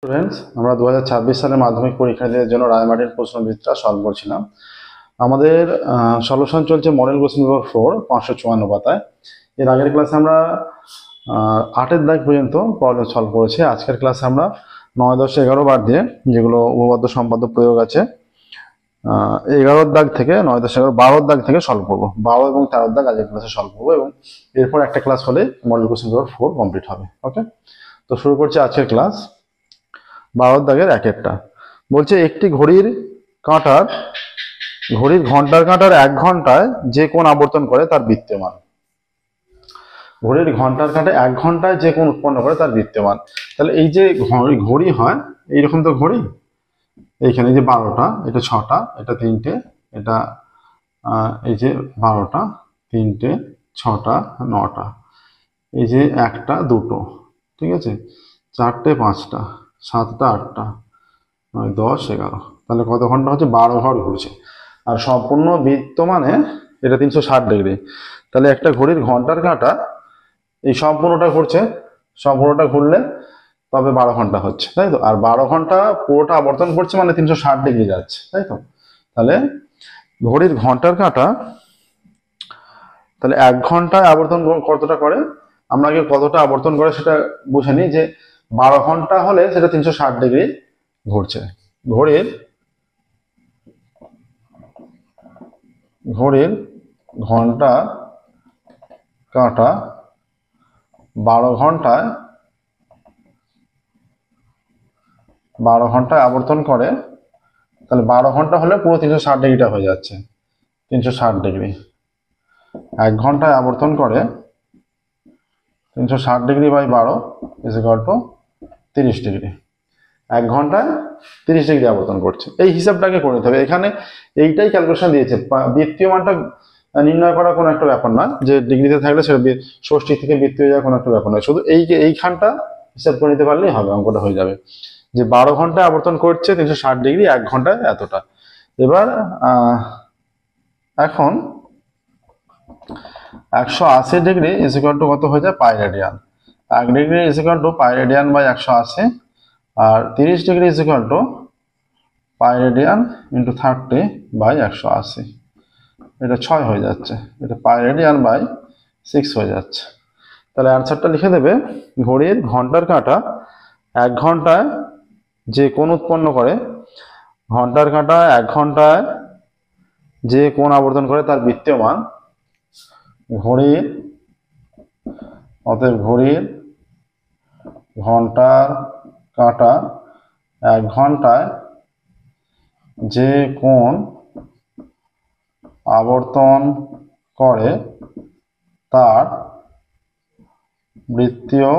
Students, আমরা 2026 সালের মাধ্যমিক পরীক্ষার্থীদের জন্য রায়মার্টিন প্রশ্নবিচিত্রা সলভ করছিলাম। আমাদের সলিউশন চলছে মডেল কোশ্চেন পেপার 4 554 পাতায়। এর আগের ক্লাসে আমরা 8-এর দাগ পর্যন্ত প্রবলেম সলভ করেছি। আজকের ক্লাসে আমরা 9, 10, 11 বার দিয়ে, যেগুলো উপপাদ্য সম্পাদ্য প্রয়োগ আছে, 11 দাগ থেকে 9, 10, 11, 12 দাগ থেকে সলভ করবো। 12 এবং 13 দাগ আজকের ক্লাসে সলভ করবো এবং এরপর একটা ক্লাস হলে মডেল কোশ্চেন পেপার 4 কমপ্লিট হবে। ওকে, তো শুরু করছি আজকের ক্লাস। 12 দাগের একেরটা বলছে, একটি ঘড়ির ঘন্টার কাঁটার 1 ঘন্টায় যে কোণ আবর্তন করে তার বৃত্তীয়মান। ঘড়ির ঘন্টার কাঁটা 1 ঘন্টায় যে কোণ উৎপন্ন করে তার বৃত্তীয়মান। তাহলে এই যে ঘড়ি হয় এইরকম, তো ঘড়ি এইখানে যে 12টা, এটা 6টা, এটা 3টে, এটা এই যে 12টা, 3টে, 6টা, 9টা, এই যে 1টা, 2টো, ঠিক আছে, 4টে, 5টা, 7টা, 8টা, 9, 10, 11, তাহলে কত ঘন্টা হচ্ছে? 12 ঘর ঘুরছে। আর সম্পূর্ণ বৃত্ত মানে এটা 360 ডিগ্রি। তাহলে একটা ঘড়ির ঘন্টার কাঁটা এই সম্পূর্ণটা ঘুরছে, সম্পূর্ণটা ঘুরলে তবে 12 ঘন্টা হচ্ছে, তাই তো? আর 12 ঘন্টা পুরোটা আবর্তন করছে মানে 360 ডিগ্রি যাচ্ছে, তাই তো? তাহলে ঘড়ির ঘন্টার কাঁটা তাহলে 1 ঘন্টায় আবর্তন কতটা করে, আমরা আগে কতটা আবর্তন করে সেটা বুঝে নিই। যে 12 ঘন্টা হলে সেটা 360 ডিগ্রি ঘুরছে। ঘড়ির ঘন্টা কাঁটা 12 ঘন্টায় আবর্তন করে, তাহলে 12 ঘন্টা হলে পুরো 360 ডিগ্রিটা হয়ে যাচ্ছে 360 ডিগ্রি। 1 ঘন্টায় আবর্তন করে 360 ডিগ্রি বাই 12 = 30 ডিগ্রি। 1 ঘন্টায় 30 ডিগ্রি আবর্তন করছে। এই হিসাবটাকে করে নিতে হবে। এখানে এইটাই ক্যালকুলেশন দিয়েছে। বৃত্তীয় মানটা নির্ণয় করা কোনো একটা ব্যাপার না, যে ডিগ্রিতে থাকলে সেটা ষষ্ঠী থেকে বৃত্তীয় যাওয়া কোনো একটা ব্যাপার নয়। শুধু এইখানটা হিসাব করে নিতে পারলেই হবে, অঙ্কটা হয়ে যাবে। যে 12 ঘন্টায় আবর্তন করছে 360 ডিগ্রি, 1 ঘন্টায় এতটা। এবার এখন 180 ডিগ্রি = কত হয়ে যায়? Pi radian. 1 degree = pi radian by 180, আর 30 degree = pi radian into 30 by 180। এটা 6 হয়ে যাচ্ছে, এটা পাই রেডিয়ান বাই 6 হয়ে যাচ্ছে। তাহলে অ্যান্সারটা লিখে দেবে, ঘড়ির ঘন্টার কাঁটা 1 ঘন্টায় যে কোণ উৎপন্ন করে, ঘন্টার কাঁটা 1 ঘন্টায় যে কোণ আবর্তন করে তার বৃত্তীয় মান। অতএব ঘড়ির ঘন্টার কাঁটা 1 ঘন্টায় যে কোণ আবর্তন করে তার বৃত্তীয়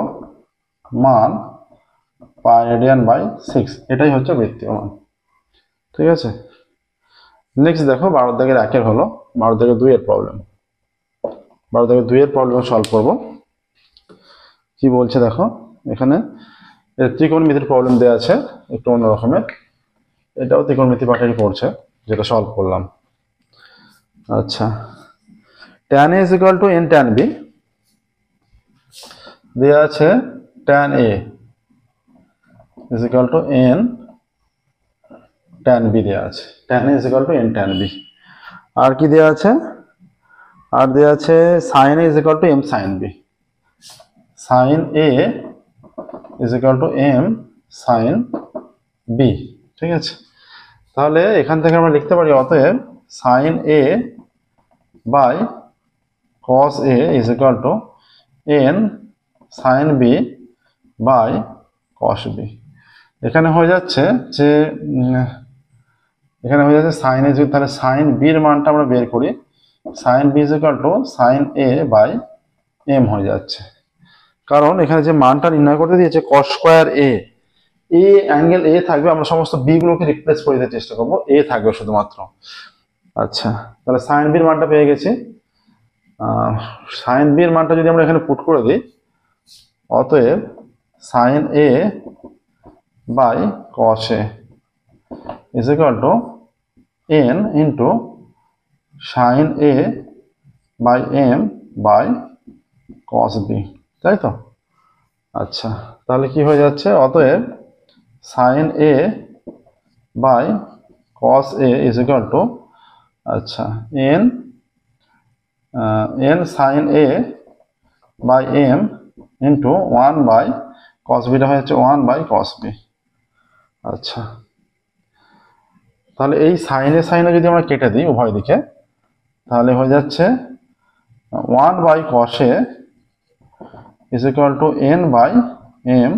মান পাই রেডিয়ান বাই 6। এটাই হচ্ছে বৃত্তীয় মান, ঠিক আছে। নেক্সট দেখো, 12 দাগের 1 হলো 12 দাগের 2 এর প্রবলেম। 12 দাগের 2 এর প্রবলেম সলভ করব। কি বলছে দেখো, এখানে ত্রিকোণমিতির প্রবলেম দেওয়া আছে একটু অন্য রকমের। এটাও ত্রিকোণমিতি পাঠেরই পড়ছে, যেটা সলভ করলাম। আচ্ছা, tan a = n tan b দেওয়া আছে। tan a = n tan b দেওয়া আছে। tan a = n tan b। আর কি দেওয়া আছে? আর দেওয়া আছে sin a = m sin b। sin a = m sin b, ঠিক আছে। তাহলে এখান থেকে আমরা লিখতে পারি, অতএব sin a by cos a = n sin b by cos b। এখানে হয়ে যাচ্ছে যে sin a, তাহলে sin b এর মানটা আমরা বের করি। sin b = sin a by m হয়ে যাচ্ছে, কারণ এখানে যে মানটা নির্ণয় করতে দিয়েছে cos square a, angle a থাকবে। আমরা সমস্ত b গুলোকে রিপ্লেস করে দিতে চেষ্টা করবো, a থাকবে শুধুমাত্র। আচ্ছা, তাহলে sin b এর মানটা পেয়ে গেছি। sin b এর মানটা যদি আমরা এখানে পুট করে দিই, অতএব sin a by cos a = n into sin a by m by cos b, তাই তো? আচ্ছা, তাহলে কি হয়ে যাচ্ছে? অতএব sine A by cos A is equal to আচ্ছা N sine A by M into 1 by cos beta হয়ে যাচ্ছে 1 বাই কস বি। আচ্ছা, তাহলে এই সাইনে সাইনে যদি আমরা কেটে দিই উভয় দিকে, তাহলে হয়ে যাচ্ছে 1 by cos A is equal to n by m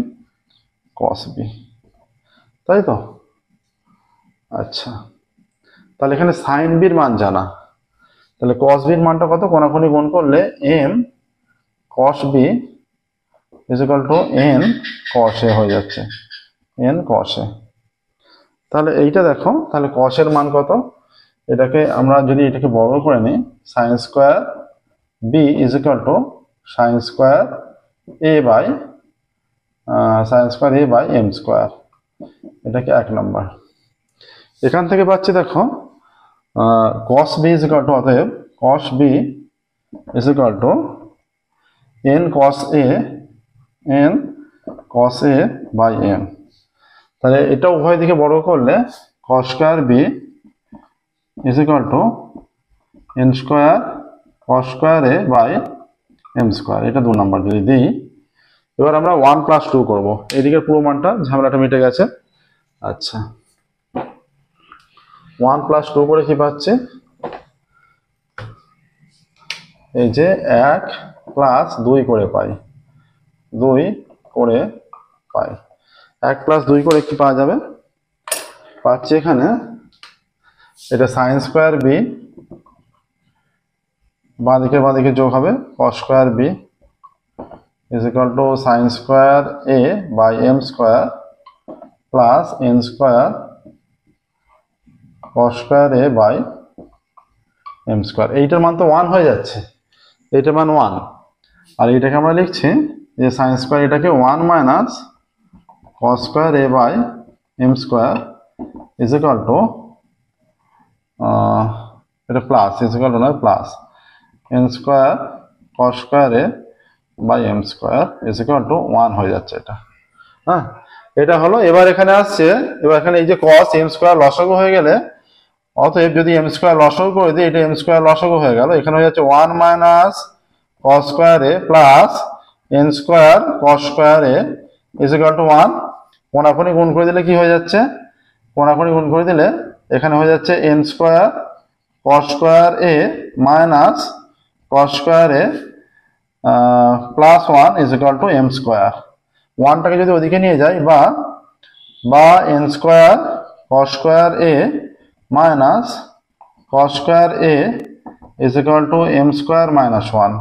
cos b, তাই তো? আচ্ছা, তাহলে এখানে সাইন বির মান জানা, তাহলে কস বির মানটা কত? কোনাকুনি গুণ করলে M cos B is equal to N cos A হয়ে যাচ্ছে, এন কস এ। তাহলে এইটা দেখো, তাহলে কস এর মান কত? এটাকে আমরা যদি এটাকে বর্গ করে নিই, sine square b is equal to sine square a by m square, এটাকে 1 নম্বর। এখান থেকে পাচ্ছি দেখো cos b is equal to, অতএব cos b is equal to n cos a by m। তাহলে এটা উভয় দিকে বর্গ করলে cos square b is equal to n square cos square a by m square, এটা 2 নম্বর যদি দিই। এবার আমরা 1 + 2 করব, এদিকের পুরো মানটা ঝামেলাটা মিটে গেছে। আচ্ছা, 1 + 2 করে কি পাচ্ছি? এই যে 1 + 2 করে পাই, 2 করে পাই, 1 + 2 করে কি পাওয়া যাবে? পাচ্ছি এখানে এটা সাইন স্কোয়ার বি, বাঁদিকে যোগ হবে cos square b is equal to sine square a by m square plus n square cos square a by m square. এইটার মান তো 1 হয়ে যাচ্ছে, এইটার মান 1, আর এটাকে আমরা লিখছি যে sin স্কয়ার, এটাকে 1 minus cos square a by m square is equal to এটা প্লাস ইজ ইকুয়াল টু না plus n square cos square a by m square is equal to 1 হয়ে যাচ্ছে এটা। হ্যাঁ, এটা হলো। এবার এখানে আসছে, এবার এখানে এই যে cos m স্কয়ার লসাগু হয়ে গেলে, অতএব যদি m স্কয়ার লসাগু করে দিই, এটা m স্কয়ার লসাগু হয়ে গেল। এখানে হয়ে যাচ্ছে 1 minus cos square a plus n square cos square a is equal to 1। কোনাকুনি গুণ করে দিলে কি হয়ে যাচ্ছে? কোনাকুনি গুণ করে দিলে এখানে হয়ে যাচ্ছে n square cos square a minus cos square a plus 1 is equal to m square. 1টাকে যদি ওদিকে নিয়ে যাই, বা n square cos square a minus cos square a is equal to m square minus 1,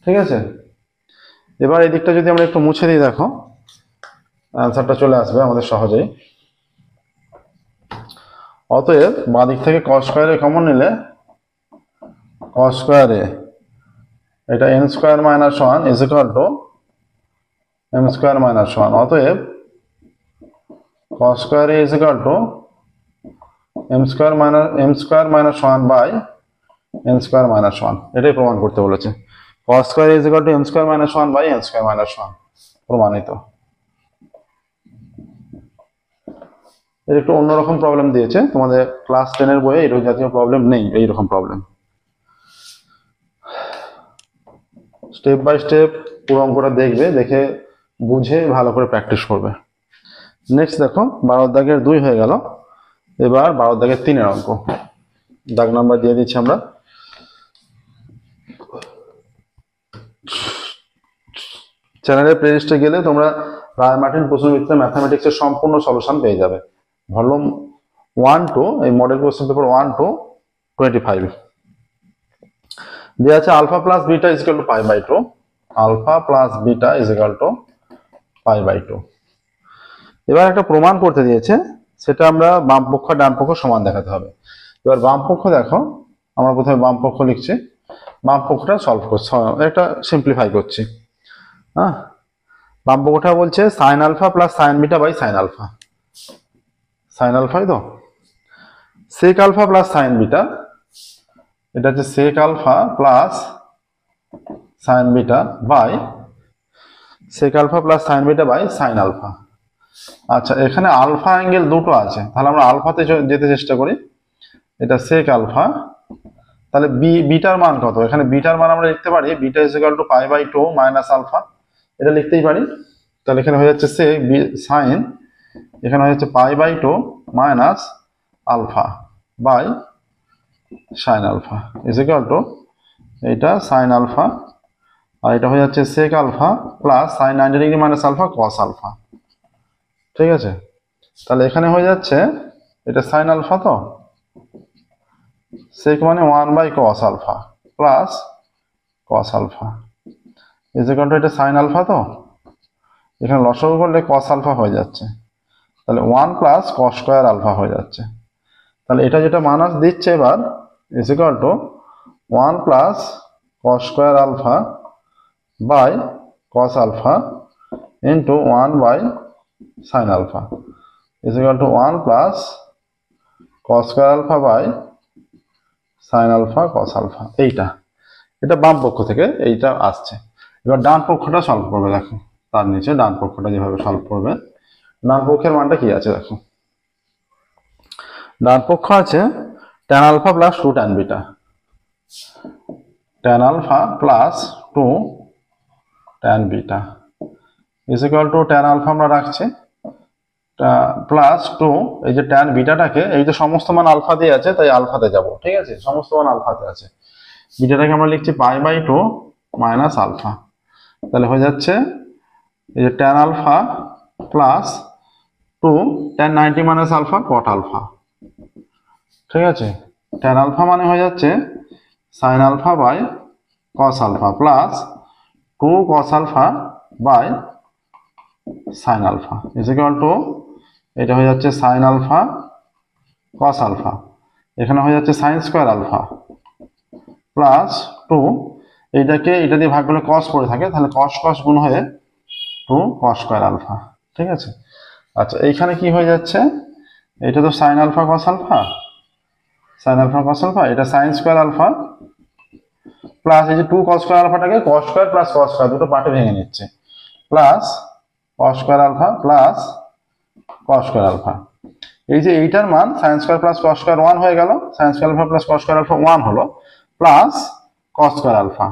ঠিক আছে? এবার এই দিকটা যদি আমরা একটু মুছে দিই, দেখো অ্যান্সারটা চলে আসবে আমাদের সহজেই। অতএব বাঁ দিক থেকে cos স্কয়ার a কমন নিলে cos স্কয়ার a, এটা n square minus 1 is equal to m square minus 1। অতএব cos square a is equal to m square minus 1 by n square minus 1, এটাই প্রমাণ করতে বলেছে। cos square a is equal to m square minus 1 by n square minus 1, প্রমাণিত। এর একটু অন্যরকম problem দিয়েছে, তোমাদের ক্লাস 10 এর বইয়ে এরকম জাতীয় প্রবলেম নেই, এইরকম প্রবলেম। স্টেপ বাই স্টেপ পুরো অঙ্কটা দেখবে, দেখে বুঝে ভালো করে প্র্যাকটিস করবে। নেক্সট দেখো 12 দাগের 2 হয়ে গেল, এবার 12 দাগের 3 এর অঙ্ক। দাগ নাম্বার দিয়ে দিচ্ছি আমরা। চ্যানেলের প্লেলিস্টে গেলে তোমরা রায় মার্টিন প্রশ্নবিচিত্রা ম্যাথমেটিক্সের সম্পূর্ণ সলিউশন পেয়ে যাবে। ভলিউম 1 টু এই মডেল কোশ্চেন পেপার 1 to 25 দেওয়া আছে। Alpha plus beta is equal to pi by 2, alpha plus beta is equal to pi by 2। এবার একটা প্রমাণ করতে দিয়েছে, সেটা আমরা বাম পক্ষ ডান পক্ষ সমান দেখাতে হবে। এবার বাম পক্ষ দেখো, আমরা প্রথমে বাম পক্ষ লিখছি, বাম পক্ষটা সলভ করছি, একটা সিম্পলিফাই করছি। হ্যাঁ, বাম পক্ষটা বলছে sine alpha plus sine beta by sine alpha, sine আলফাই তো, sec alpha plus sine beta, এটা হচ্ছে sec alpha plus sine beta by sec alpha plus sine beta by sine alpha. আচ্ছা, এখানে আলফা অ্যাঙ্গেল দুটো আছে, তাহলে আমরা আলফাতে যেতে চেষ্টা করি। এটা সেক আলফা, তাহলে বিটার মান কত? এখানে বিটার মান আমরা লিখতে পারি beta is equal to pi by 2 minus alpha, এটা লিখতেই পারি। তাহলে এখানে হয়ে যাচ্ছে সেক সাইন, এখানে হয়ে যাচ্ছে pi by 2 minus alpha by sine alpha is equal to এটা সাইন আলফা, আর এটা হয়ে যাচ্ছে sec alpha plus sine 90 degree minus alpha cos alpha. ঠিক আছে, তাহলে এখানে হয়ে যাচ্ছে এটা সাইন আলফা, তো সেক মানে 1 by cos alpha plus cos alpha is equal to এটা সাইন আলফা, তো এখানে লসাগু করলে কস আলফা হয়ে যাচ্ছে, তাহলে 1 প্লাস কস স্কয়ার আলফা হয়ে যাচ্ছে। তাহলে এটা যেটা মাইনাস দিচ্ছে এবার is equal to 1 plus cos square alpha by cos alpha into 1 by sine alpha is equal to 1 plus cos square alpha by sine alpha cos alpha. এটা বাম পক্ষ থেকে এইটা আসছে। এবার ডান পক্ষটা সলভ করবে, দেখো তার নিচে ডান পক্ষটা যেভাবে সলভ করবে, ডান পক্ষের মানটা কি আছে দেখো। ডান পক্ষ আছে tan alpha plus 2 tan beta, tan alpha plus 2 tan beta is equal to tan alpha আমরা রাখছি প্লাস 2, এই যে tan বিটাটাকে, এই যে সমস্ত মান আলফা দিয়ে আছে তাই আলফাতে যাব, ঠিক আছে, সমস্ত মান আলফাতে আছে। বিটাটাকে আমরা লিখছি পাই বাই 2 মাইনাস আলফা, তাহলে হয়ে যাচ্ছে এই যে tan alpha plus 2 tan 90 minus alpha cot alpha. ঠিক আছে, tan আলফা মানে হয়ে যাচ্ছে sine alpha by cos alpha plus 2 cos alpha by sine alpha is equal to এটা হয়ে যাচ্ছে সাইন আলফা কস আলফা, এখানে হয়ে যাচ্ছে সাইন স্কোয়ার আলফা প্লাস 2, এইটাকে এটা দিয়ে ভাগ করলে কস পড়ে থাকে, তাহলে কস কস গুণ হয়ে 2 কস স্কোয়ার আলফা। ঠিক আছে, আচ্ছা এইখানে কি হয়ে যাচ্ছে, এটা তো sine alpha cos alpha, sine alpha cos alpha, এটা সাইন স্কোয়ার আলফা প্লাস এই যে 2 কস স্কোয়ার আলফাটাকে cos square plus cos square দুটো পার্টে ভেঙে নিচ্ছে, plus cos square alpha plus cos square alpha. এই যে এইটার মান sine square plus cos square 1 হয়ে গেল, sine square alpha plus cos square alpha 1 হলো, প্লাস কস স্কোয়ার আলফা,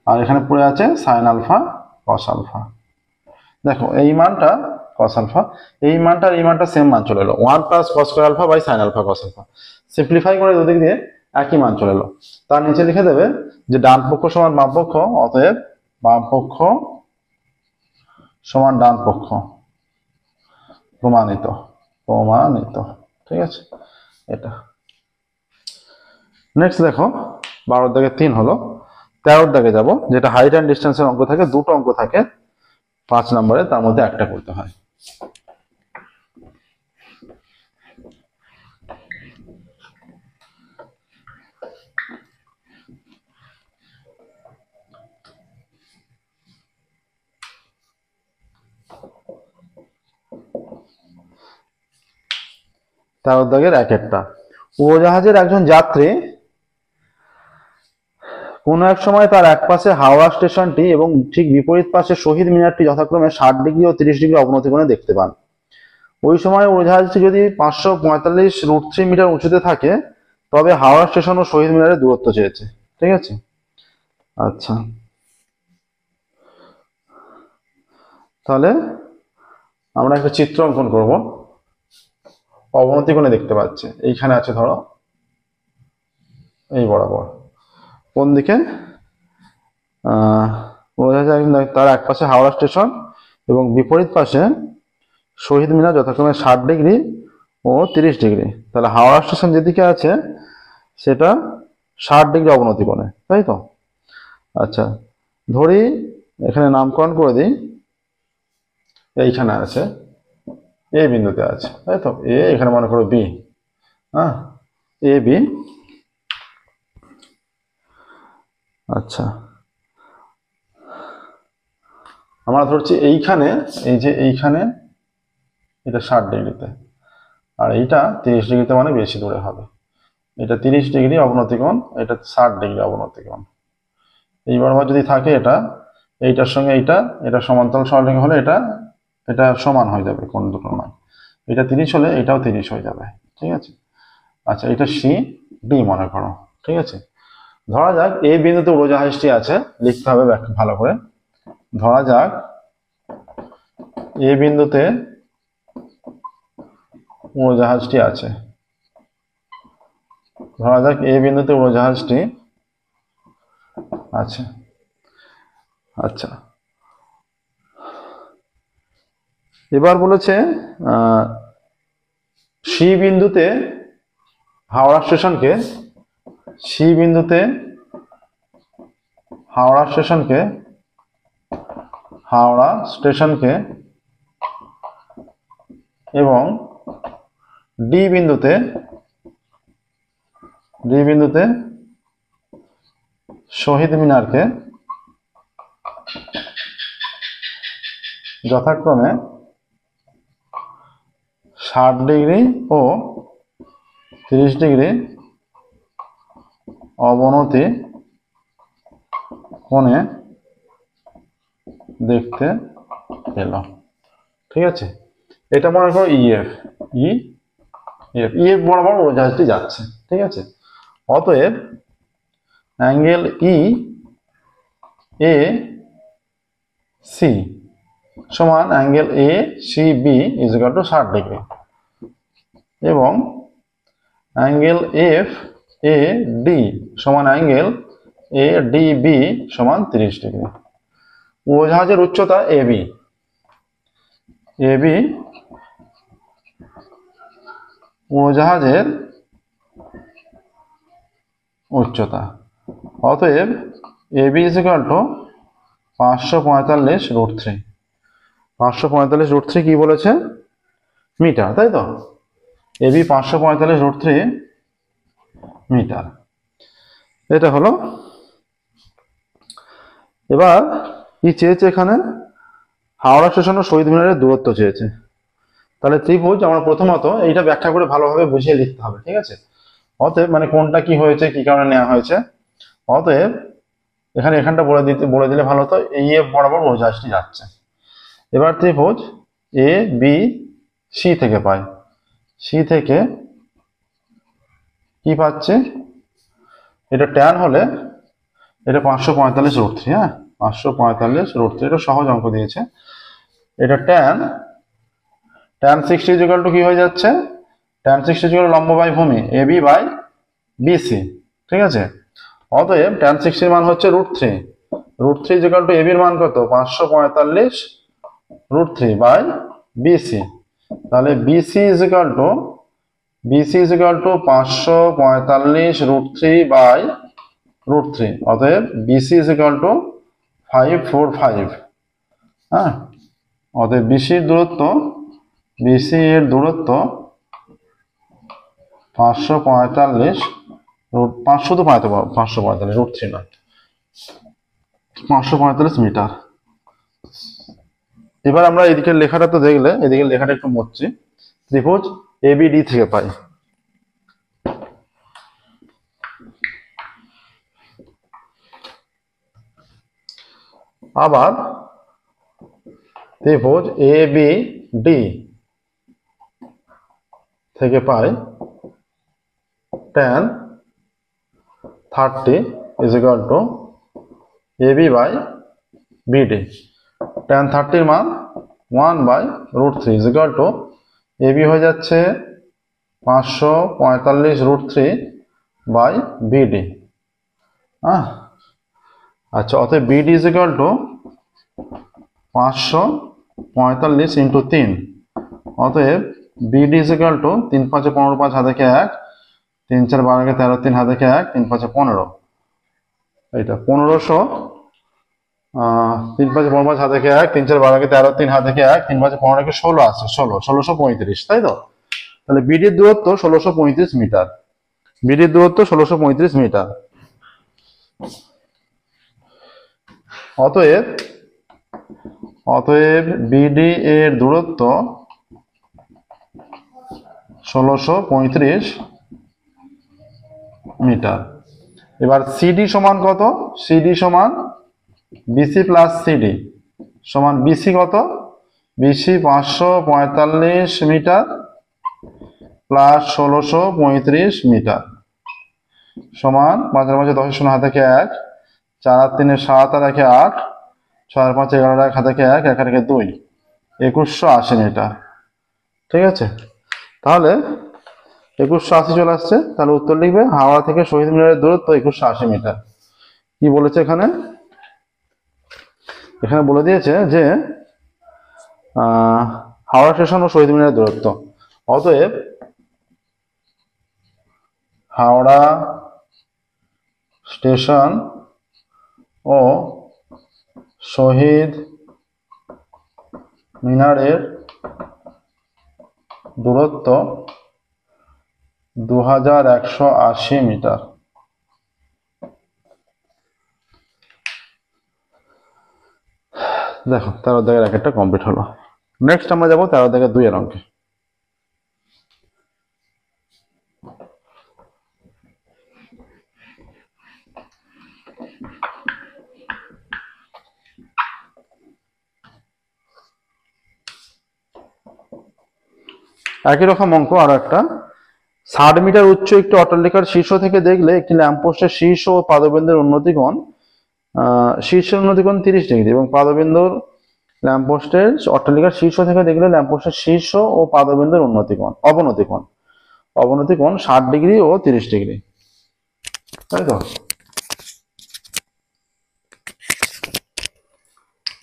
আর এখানে পড়ে আছে সাইন আলফা কস আলফা। দেখো এই মানটা কস আলফা, এই মানটা আর এই মানটা সেম মান চলে এলো, 1 plus cos square alpha by sine alpha cos alpha. Simplify করে দুদিক দিয়ে একই মান চলে এলো, তার নিচে লিখে দেবে যে ডান পক্ষ সমান বাম পক্ষ, অতএব বাম পক্ষ সমান ডান পক্ষ, প্রমাণিত। ঠিক আছে, এটা নেক্সট দেখো 12 দাগে 3 হলো, 13 দাগে যাব, যেটা হাইট অ্যান্ড ডিস্টেন্সের অঙ্ক থাকে, দুটো অঙ্ক থাকে 5 নম্বরে, তার মধ্যে একটা করতে হয়। তার দাগের একটা, উড়োজাহাজের একজন যাত্রী কোনো এক সময় তার এক পাশে হাওড়া স্টেশনটি এবং ঠিক বিপরীত পাশে শহীদ মিনারটি যথাক্রমে 60 ডিগ্রি ও 30 ডিগ্রি অবনতি কোণে দেখতে পান। ওই সময় উড়োজাহাজটি যদি 545 মিটার উঁচুতে থাকে, তবে হাওড়া স্টেশন ও শহীদ মিনারের দূরত্ব চেয়েছে। ঠিক আছে, আচ্ছা তাহলে আমরা একটা চিত্র অঙ্কন করব। অবনতি কোণে দেখতে পাচ্ছে, এইখানে আছে ধরো এই বরাবর, কোন দিকে, তার এক পাশে হাওড়া স্টেশন এবং বিপরীত পাশে শহীদ মিনার যথাক্রমে 60 ডিগ্রি ও 30 ডিগ্রি। তাহলে হাওড়া স্টেশন যেদিকে আছে সেটা 60 ডিগ্রি অবনতি কোণে, তাই তো। আচ্ছা ধরি এখানে নামকরণ করে দিই, এইখানে আছে এ বিন্দুতে আছে, তাই তো, এ এখানে মনে করো বি, হ্যাঁ এ বি। আচ্ছা আমরা ধরছি এইখানে, এই যে এইখানে এটা 60 ডিগ্রিতে, আর এইটা 30 ডিগ্রিতে, মানে বেশি দূরে হবে। এটা 30 ডিগ্রি অবনতি কোণ, এটা 60 ডিগ্রি অবনতি কোণ। এইবার যদি থাকে এটা, এইটার সঙ্গে এটা সমান্তরাল সরলরেখা হলে এটা এটা সমান হয়ে যাবে কোণ দুটোর মান। এটা 30 হলে এটাও 30 হয়ে যাবে, ঠিক আছে। আচ্ছা, এটা সি ডি মনে করো, ঠিক আছে। ধরা যাক এই বিন্দুতে উড়োজাহাজটি আছে, লিখতে হবে ভালো করে। ধরা যাক এই বিন্দুতে উড়োজাহাজটি আছে, ধরা যাক এই বিন্দুতে উড়োজাহাজটি আছে। আচ্ছা, এবার বলেছে সি বিন্দুতে হাওড়া স্টেশনকে, সি বিন্দুতে হাওড়া স্টেশনকে, হাওড়া স্টেশনকে এবং ডি বিন্দুতে, ডি বিন্দুতে শহীদ মিনারকে যথাক্রমে 60 ডিগ্রি ও 30 ডিগ্রি অবনতি কোণে দেখতে পেল, ঠিক আছে। এটা মনে করো ইএফ, ইএফ বরাবর উড়োজাহাজটি যাচ্ছে, ঠিক আছে। অতএব অ্যাঙ্গেল ই এ সি সমান angle A C B is equal to 60 degree এবং অ্যাঙ্গেল এফ এ ডি সমান অ্যাঙ্গেল এ ডি বি সমান 30 ডিগ্রি। উড়োজাহাজের উচ্চতা এবি, এবি উড়োজাহাজের উচ্চতা। অতএব AB is equal to 545 root 3। 545 root 3 কি বলেছে? মিটার, তাই তো। AB 545 root 3 metre. এটা হলো। এবার কি চেয়েছে এখানে? হাওড়া স্টেশন ও শহীদ মিনারের দূরত্ব চেয়েছে। তাহলে ত্রিভুজ আমরা প্রথমত এইটা ব্যাখ্যা করে ভালোভাবে বুঝিয়ে লিখতে হবে, ঠিক আছে। অতএব মানে কোনটা কি হয়েছে, কি কারণে নেওয়া হয়েছে। অতএব এখানটা বলে দিলে ভালো হতো। এই এফ বরাবর উড়োজাহাজটি যাচ্ছে। এবার ত্রিভুজ এ বি সি থেকে পাই, সি থেকে কি পাচ্ছে? এটা ট্যান হলে এটা 545 রুট 3, হ্যাঁ 545 রুট 3, এটা সহজ অঙ্ক দিয়েছে। এটা ট্যান 60 ইকুয়াল টু কি হয়ে যাচ্ছে? ট্যান 60 ইকুয়াল লম্ব বাই ভূমি এবি বাই বিসি, ঠিক আছে। অতএব ট্যান 60 এর মান হচ্ছে রুট 3, রুট 3 ইকুয়াল টু এবির মান কত? 545 রুট 3 বাই বিসি। তাহলে BC is equal to 545 root 3 by root 3। অতএব বিসি ইজ ইকুয়াল টু 545, হ্যাঁ। অতএব বিসি এর দূরত্ব 545 রুট 5, শুধু 545 রুট 3 নয়, 545 মিটার। এবার আমরা এদিকের লেখাটা তো দেখলে, এদিকের লেখাটা একটু মুছছি। ত্রিভুজ এবিডি থেকে পাই। আবার ত্রিভুজ এবিডি থেকে পাই tan 30 is equal to AB by BD. tan 30 এর মান 1 by root 3 is equal to AB হয়ে যাচ্ছে 545 রুট 3 বাই বিডি, হ্যাঁ। আচ্ছা, অতএব BD is equal to 545 into 3। অতএব বিডি ইজ ইকুয়াল টু 3 5 15 5 হাতে 1, 3 4 12 13 3 হাতে 1, 3 5 15, এটা 1500, 3 5 15 5 হাতে 1, 3 4 12 13 3 হাতে 1, 3 5 15 16 আছে, 1635, তাই তো। তাহলে বিডির দূরত্ব 1635 মিটার, বিডির দূরত্ব 1635 মিটার। অতএব বিডি এর দূরত্ব 1635 মিটার। এবার সিডি সমান কত? সিডি সমান বিসি প্লাস সিডি সমান বিসি কত? বিসি 545 মিটার প্লাস 1635 মিটার সমান 5 5 10 শূন্য হাতে 1, 4 আর 3 7 আর 1 8, 6 আর 5 11 হাতে 1, 1 আর 1 2, 2180 মিটার। ঠিক আছে, তাহলে 2180 চলে আসছে। তাহলে উত্তর লিখবে হাওড়া থেকে শহীদ মিনারের দূরত্ব 2180 মিটার। কি বলেছে এখানে? এখানে বলে দিয়েছে যে হাওড়া স্টেশন ও শহীদ মিনারের দূরত্ব। অতএব হাওড়া স্টেশন ও শহীদ মিনারের দূরত্ব 2180 মিটার। দেখো 13 দাগের একটা কমপ্লিট হলো। নেক্সট আমরা যাবো 13 দাগের 2 এর অঙ্কে। একই রকম অঙ্ক আর একটা। 60 মিটার উচ্চ একটি অট্টালিকার শীর্ষ থেকে দেখলে একটি ল্যাম্পপোস্টের শীর্ষ ও পাদবিন্দুর উন্নতিকোণ শীর্ষের উন্নতিকোণ 30 ডিগ্রি এবং পাদবিন্দুর ল্যাম্পপোস্টের অট্টালিকার শীর্ষ থেকে দেখলে ল্যাম্পপোস্টের শীর্ষ ও পাদবিন্দুর অবনতিকোণ 60 ডিগ্রি ও 30 ডিগ্রি। তাই তো,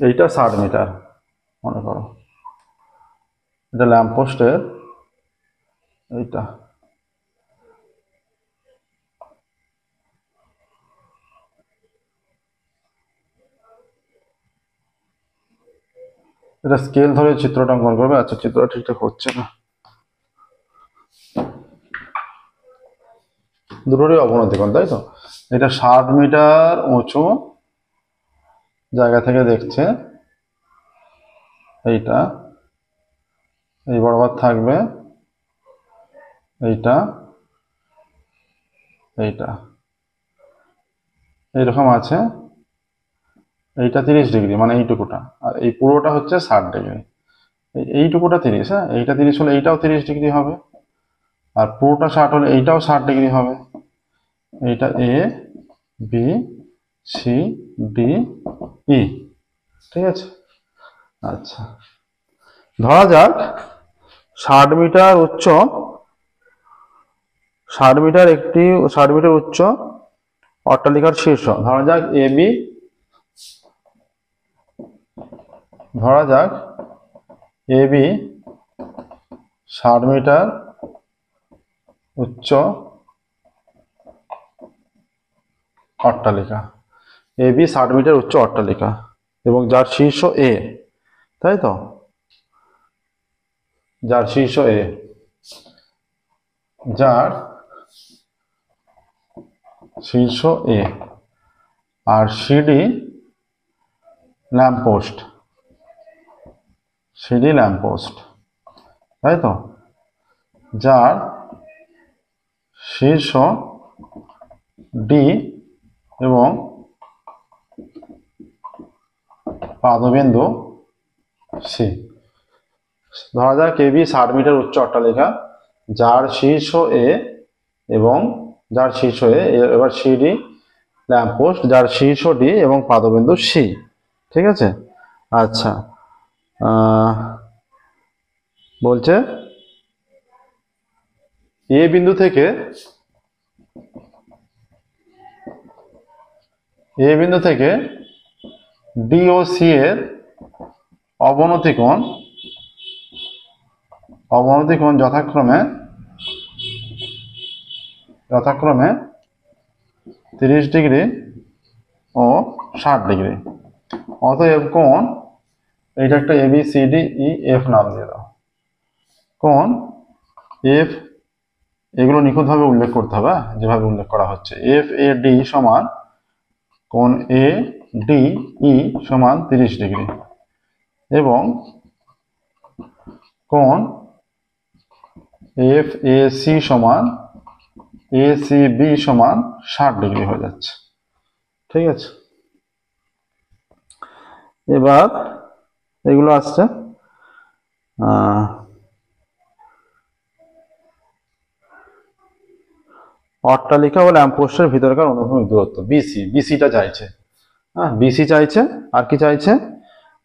এইটা 60 মিটার মনে করো, এটা ল্যাম্পপোস্টের, এইটা এটা স্কেল ধরে চিত্রটা অঙ্কন করবে। আচ্ছা, চিত্রটা ঠিকঠাক হচ্ছে না, দুটোরই অবনতিকোণ, তাই তো। এটা 60 মিটার উঁচু জায়গা থেকে দেখছে, এইটা এই বরাবর থাকবে, এইটা এইটা এইরকম আছে, এইটা 30 ডিগ্রি মানে এইটুকুটা, আর এই পুরোটা হচ্ছে 60 ডিগ্রি। এইটুকুটা 30, হ্যাঁ, এইটা 30 হলে এইটাও 30 ডিগ্রি হবে, আর পুরোটা 60 হলে এইটাও 60 ডিগ্রি হবে। এইটা এ বি সি ডি ই, ঠিক আছে। আচ্ছা, ধরা যাক 60 মিটার উচ্চ 60 মিটার একটি 60 মিটার উচ্চ অট্টালিকার শীর্ষ, ধরা যাক এ বি, ধরা যাক এ বি 60 মিটার উচ্চ অট্টালিকা, এ বি 60 মিটার উচ্চ অট্টালিকা এবং যার শীর্ষ এ, তাই তো, যার শীর্ষ এ, যার শীর্ষ এ, আর সিডি ল্যাম্পপোস্ট, সিডি ল্যাম্পপোস্ট, তাই তো, যার শীর্ষ ডি এবং পাদবিন্দু সি। ধরা যাক এবি 60 মিটার উচ্চ অট্টালিকা, যার শীর্ষ এ এবং যার শীর্ষ এ, এবার সিডি ল্যাম্পপোস্ট, যার শীর্ষ ডি এবং পাদবিন্দু সি। ঠিক আছে। আচ্ছা, বলছে এ বিন্দু থেকে ডি ও সি এর অবনতিকোণ যথাক্রমে 30 ডিগ্রি ও 60 ডিগ্রি। অতএব কোণ, এইটা একটা A B C D E F নাম দিয়ে দাও, কোণ এফ, এগুলো নিখুঁতভাবে উল্লেখ করতে হবে, যেভাবে উল্লেখ করা হচ্ছে। এফ এ ডি সমান, কোণ এ ডি ই সমান 30 ডিগ্রি এবং কোণ এফ এ সি সমান এ সি বি সমান 60 ডিগ্রি হয়ে যাচ্ছে। ঠিক আছে, এবার এগুলো আসছে অট্টালিকা ও ল্যাম্পপোস্টের ভিতরকার অনুভূমিক দূরত্ব বিসি, বিসিটা চাইছে। হ্যাঁ, বিসি চাইছে। আর কি চাইছে?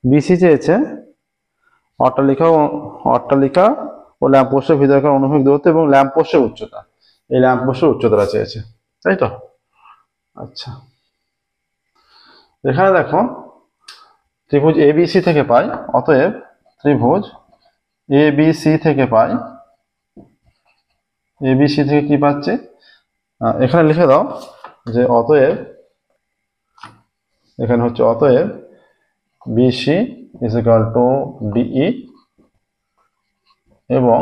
বিসি চেয়েছে অট্টালিকা ও ল্যাম্পপোস্টের ভিতরকার অনুভূমিক দূরত্ব এবং ল্যাম্পপোস্টের উচ্চতা। এই ল্যাম্পপোস্টের উচ্চতাটা চেয়েছে, তাই তো? আচ্ছা, এখানে দেখো ত্রিভুজ এবিসি থেকে পাই, অতএব ত্রিভুজ এবিসি থেকে পাই, এবিসি থেকে কি পাচ্ছে, এখানে লিখে দাও যে অতএব, এখানে হচ্ছে অতএব BC is equal to DE এবং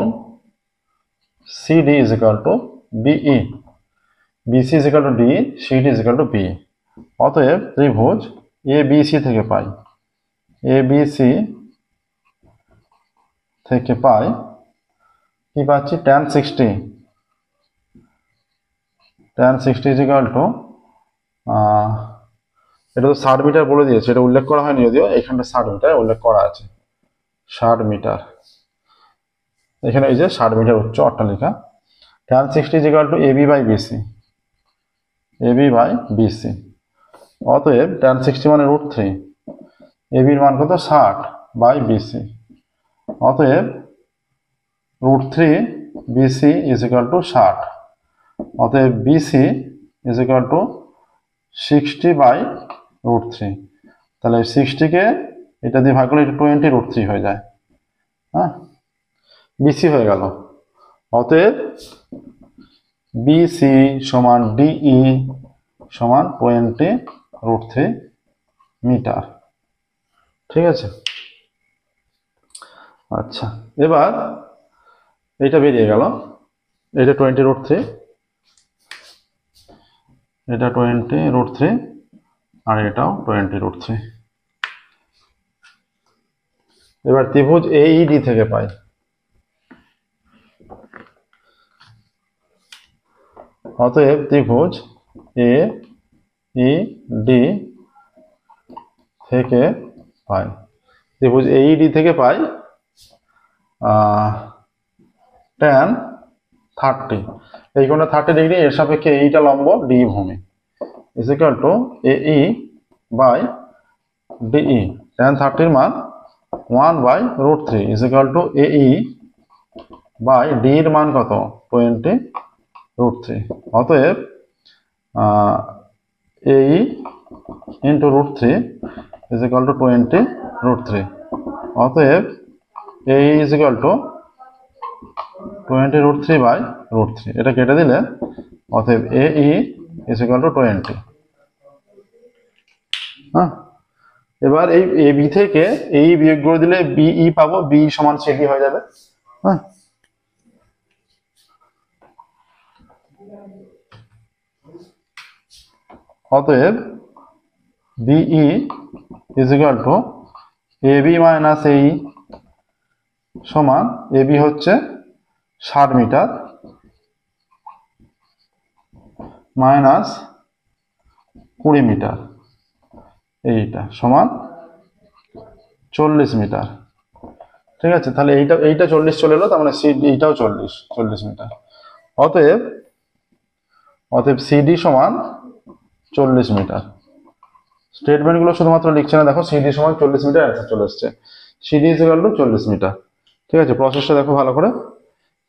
CD is equal to BE. BC is equal to D, CD is equal to B. অতএব ত্রিভুজ এবিসি থেকে পাই, এবিসি থেকে পাই কি পাচ্ছি, tan 60, tan 60 is equal to, এটা তো 60 মিটার বলে দিয়েছে, এটা উল্লেখ করা হয়নি যদিও, এখানটা 60 মিটার উল্লেখ করা আছে, 60 মিটার। এখানে এই যে 60 মিটার উচ্চ অট্টালিকা। tan 60 is equal to AB by BC, AB by BC. অতএব tan 60 মানে √3, এবির মান কত, 60 বাই বিসি। অতএব √3 বিসি ইজ ইকুয়াল টু 60। অতএব BC is equal to 60 by √3। তাহলে 60-কে এটা দিয়ে ভাগ করলে এটা 20 √3 হয়ে যায়। হ্যাঁ, বিসি হয়ে গেল। অতএব বিসি সমান ডিই সমান 20 √3 মিটার। ঠিক আছে? আচ্ছা, এবার এটা বেরিয়ে গেল, এটা 20 √3, এটা 20 √3 আর এটাও 20 √3। এবার ত্রিভুজ এইডি থেকে পাই, অতএব ত্রিভুজ এ ই ডি থেকে পাই, ত্রিভুজ এইডি থেকে পাই tan 30, এই কোণটা 30 ডিগ্রি, এর সাপেক্ষে এইটা লম্ব, ডি ভূমি, ইজ ইকুয়াল টু এই বাই ডিই। tan 30 এর মান 1 বাই √3 ইজ ইকুয়াল টু এই বাই ডি এর মান কত, 20 √3। অতএব এই ইন্টু √3 ইজ ইকুয়াল টু 20 √3। অতএব এই ইজ ইকুয়াল টু 20 √3 বাই √3, এটা কেটে দিলে অতএব এই ইজ ইকুয়াল টু 20। হ্যাঁ, এবার এই এবি থেকে এই বিয়োগ করে দিলে বিই পাবো, বি সমান সিডি হয়ে যাবে। হ্যাঁ, অতএব BE is equal to AB minus এই সমান, এবি হচ্ছে 60 মিটার মাইনাস 20 মিটার, এইটা সমান 40 মিটার। ঠিক আছে, তাহলে এইটা 40 চলে এলো, তার মানে এইটাও 40 মিটার। অতএব সিডি সমান 40 মিটার। স্টেটমেন্টগুলো শুধুমাত্র লিখছে না, দেখো সিডি সমান 40 মিটার অ্যান্সার চলে এসছে, CD is equal to 40 metre. ঠিক আছে, প্রসেসটা দেখো ভালো করে।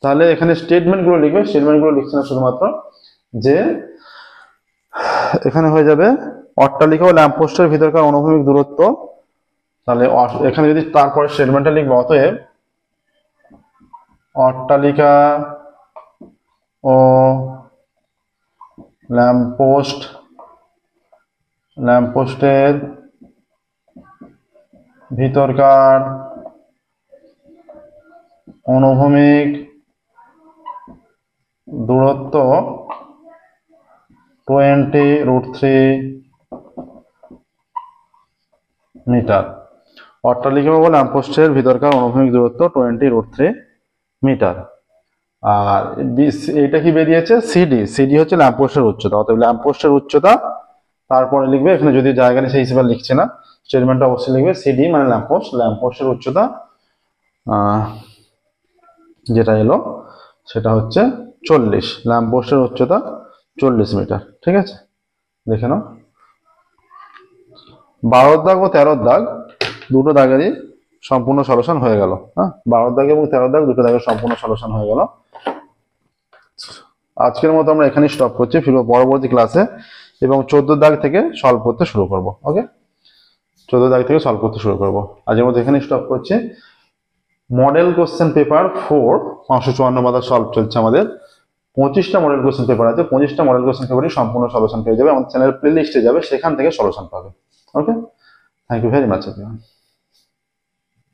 তাহলে এখানে স্টেটমেন্টগুলো লিখবে, স্টেটমেন্টগুলো লিখছে না শুধুমাত্র, যে এখানে হয়ে যাবে অট্টালিকা ও ল্যাম্পপোস্টের ভিতরকার অনুভূমিক দূরত্ব। তাহলে এখানে যদি তারপরে স্টেটমেন্টটা লিখবো, অতএব অট্টালিকা ও ল্যাম্পপোস্টের ভিতরকার অনুভূমিক দূরত্ব 20 √3 মিটার। অট্টালিকা ও ল্যাম্পপোস্টের ভিতরকার অনুভূমিক দূরত্ব 20 √3 মিটার। আর এটা কি বেরিয়েছে, সিডি হচ্ছে ল্যাম্পপোস্টের উচ্চতা। অতএব ল্যাম্পপোস্টের উচ্চতা, তারপরে লিখবে, এখানে যদি জায়গা নেই সেই হিসেবে লিখছে না, স্টেটমেন্টটা অবশ্যই লিখবে সিডি মানে ল্যাম্পপোস্টের উচ্চতা যেটা এলো সেটা হচ্ছে 40, ল্যাম্পপোস্টের উচ্চতা 40 মিটার। ঠিক আছে, দেখে নাও 12 দাগ ও 13 দাগ দুটো দাগেরই সম্পূর্ণ সলিউশন হয়ে গেল। হ্যাঁ, 12 দাগ এবং 13 দাগ দুটো দাগের সম্পূর্ণ সলিউশন হয়ে গেল। আজকের মতো আমরা এখানেই স্টপ করছি, ফিরবো পরবর্তী ক্লাসে এবং 14 দাগ থেকে সলভ করতে শুরু করব। ওকে, 14 দাগ থেকে সলভ করতে শুরু করব। আজকের মতো এখানেই স্টপ করছি। মডেল কোশ্চেন পেপার 4 554 পাতা সলভ চলছে আমাদের। 25টা মডেল কোশ্চেন পেপার আছে, 25টা মডেল কোশ্চেন পেপারই সম্পূর্ণ সলিউশন পেয়ে যাবে, আমাদের চ্যানেল প্লে লিস্টে যাবে, সেখান থেকে সলিউশন পাবে। Okay, thank you very much everyone.